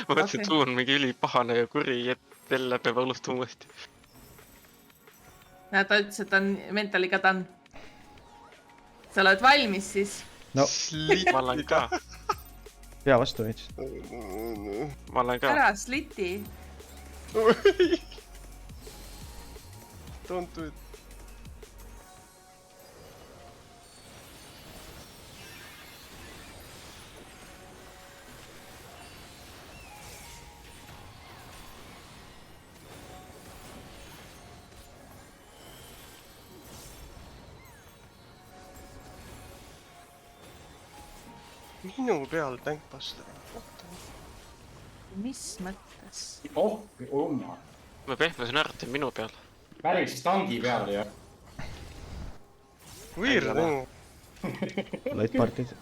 Ma mõtlesin, et suu on mingi ülipahane ja kuri, et jälle peab alustama uuesti. Ja ta ütles, et ta on mentaliga done. Sa oled valmis siis? No, Ma olen ka. pea vastu veits. Ma olen ka. Ära sliti. Don't do it. Minu peal tankbuster. Mis mõttes? Oh, oma. Ma pehmesin ära minu peal. Päris tangi peal ju. Weird, Äkki Light partid.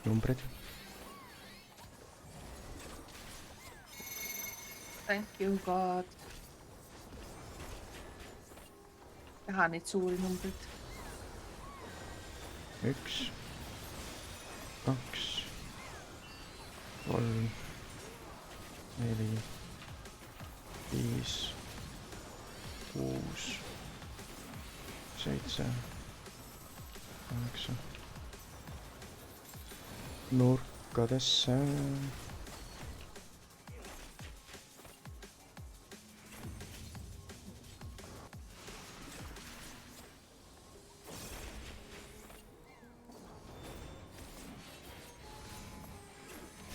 Numbrid. Thank you God. Taha neid suuri numbrid. 1, 2, 3, 4, 5, 6, 7, 8. Nurkadesse.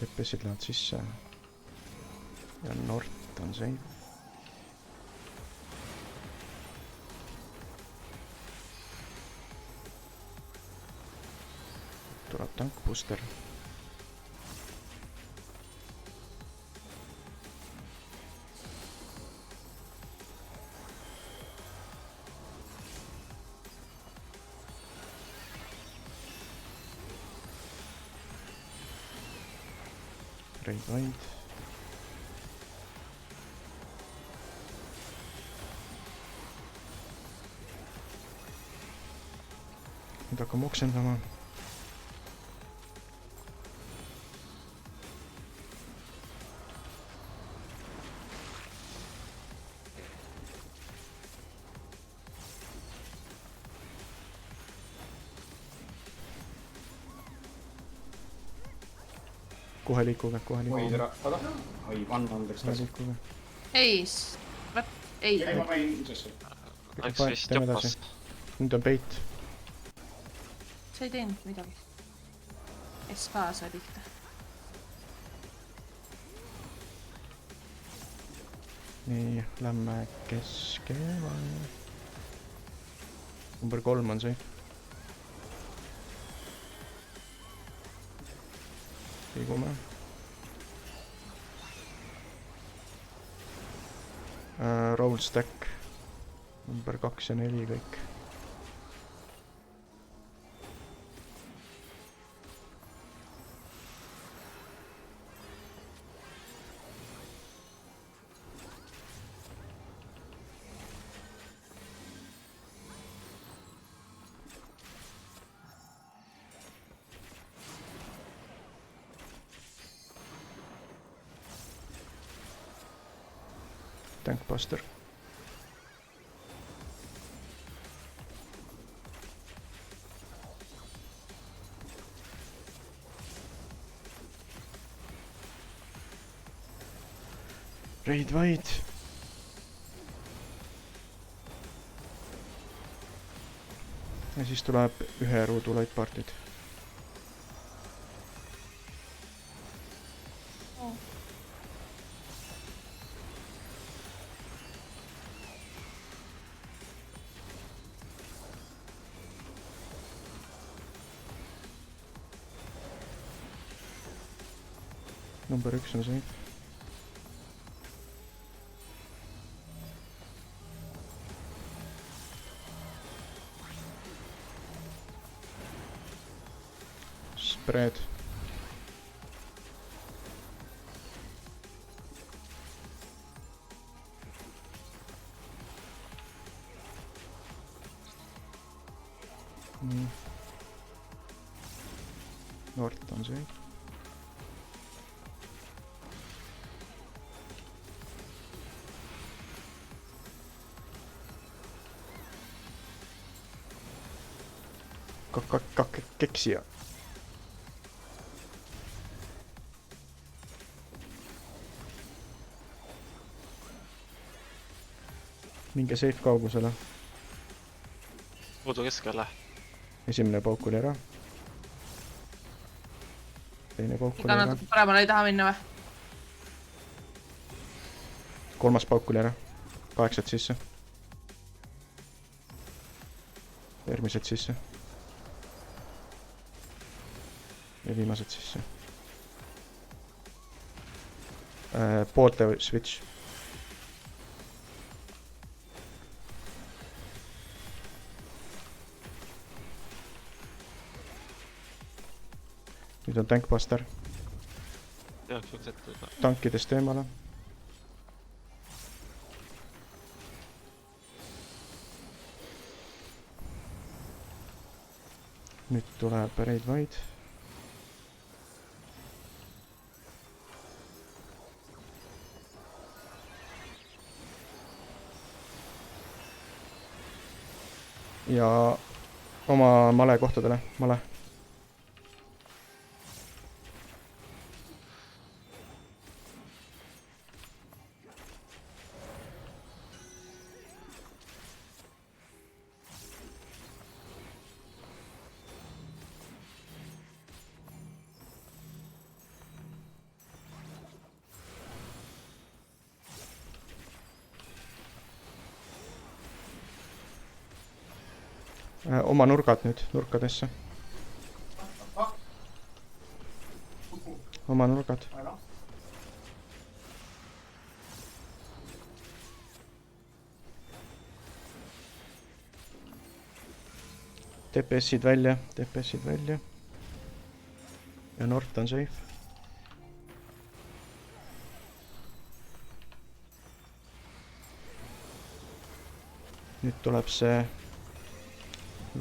Teppesid lähevad sisse. Ja Nort on safe. Tuleb tankbooster. Raid vaid. Nüüd hakkame oksendama. Kohe liikuge, kohe Oi, liikuge. tere. Oda. Oi, vann andeks Kohe kas. liikuge. Ei, ei. Ei, ma panin sisse. Läks vist Teeme jopas. edasi. Nüüd on peit. Sa ei teinud midagi. SK sai pihta. Nii, lähme keskele. Number 3 on safe. Liigume. Roll stack. Number 2 ja 4 kõik. Tankbuster. Raid vaid. Ja siis tuleb ühe ruudu light partid. Number 1 on safe. Pred. nii. Nort on see. Keksija. minge safe kaugusele. Puudu keskele. Esimene pauk oli ära. Teine pauk oli iga ära. natuke paremale ei taha minna või? Kolmas pauk oli ära. 8 sisse. Järgmised sisse. Ja viimased sisse. Poolte switch. Nüüd on tankbuster. Teaks üks ette. Tankidest eemale. Nüüd tuleb raid vaid. Ja oma male kohtadele. Male. Oma nurgad nüüd, nurkadesse. Oma nurgad. TPS-id välja, TPS-id välja. Ja Nort on safe. Nüüd tuleb see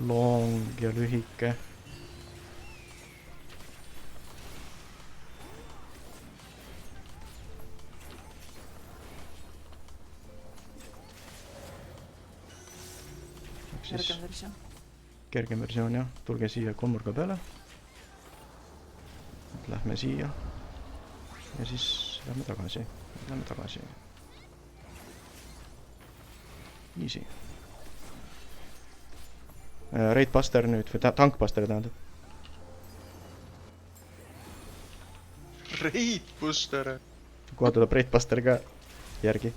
long ja lühike. Kergem versioon. Kergem versioon, jah. Tulge siia kolmurga peale. Lähme siia. Ja siis lähme tagasi. Lähme tagasi. Easy. Raidbuster nüüd, või tankbuster tähendab. Raidbuster. Kohe tuleb Raidbuster ka järgi.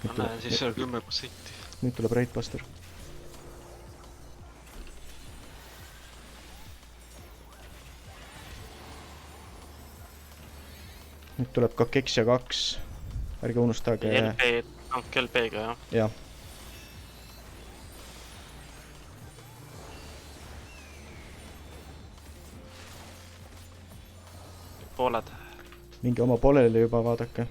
Ma näen siis seal 10%. Nüüd tuleb Raidbuster. Nüüd tuleb ka Keks ja 2. Ärge unustage. LP, tank LP-ga, jah. Jah. Pooled. Mingi oma pooleli juba vaadake.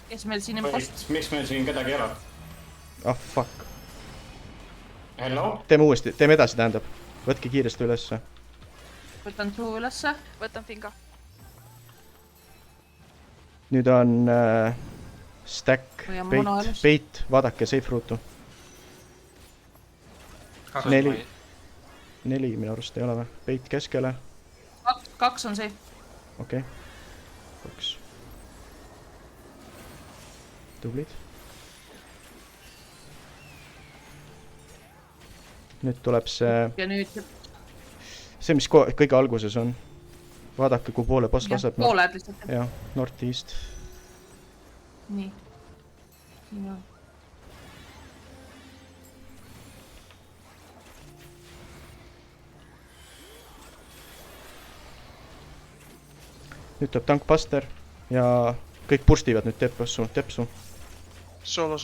Kes meil siin impost? Miks meil siin kedagi ei ole? Ah, fuck. Hello? Teeme uuesti, teeme edasi tähendab. Võtke kiiresti ülesse. Võtan tuu ülesse. Võtan finga. Nüüd on stack, Või on mono elus. bait, vaadake safe ruutu. 4 minu arust ei ole või? Bait keskele. 2 on see. Okei. 2. Tublid. Nüüd tuleb see, Ja nüüd mis kõige alguses on. vaadake, kuhu poole boss laseb. pooled lihtsalt. jah, north-east. Nii. Siin on. Nüüd tuleb tankbuster ja kõik purstivad nüüd tepsu. Solo.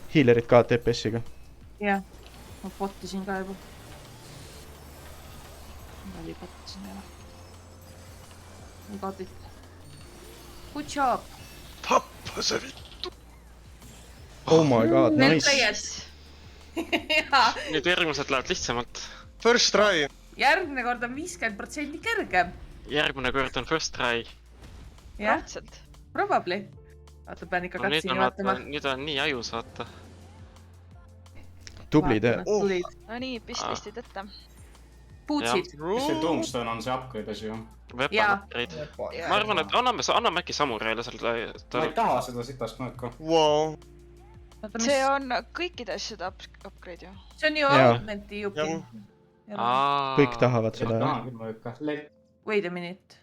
Healerid ka TPS-iga. Jah, ma pottisin ka juba. Ma oli pottisin ära. I got it. Good job. Tappa see vittu. Oh my god, Need nice. täied. Jaa. nüüd järgmised lähevad lihtsamalt. First try. Järgmine kord on 50% kergem. Järgmine kord on first try. Jah, Raudselt. probably. Vaata, pean ikka No, nüüd katsini on, vaatama. nüüd on nii ajus, vaata. Tubli tee. No nii, pistid ette. Puutsid. mis see Tombstone on see upgrade asi ju? Weapon Jaa. upgrade. Ma arvan, et anname äkki Samuraile seal Ma ei taha seda sitast mõõtku. Wow. See on kõikide asjade upgrade ju. See on ju Jaa. augmenti jupi. Kõik tahavad seda. Tahan küll mõõka. Wait a minute.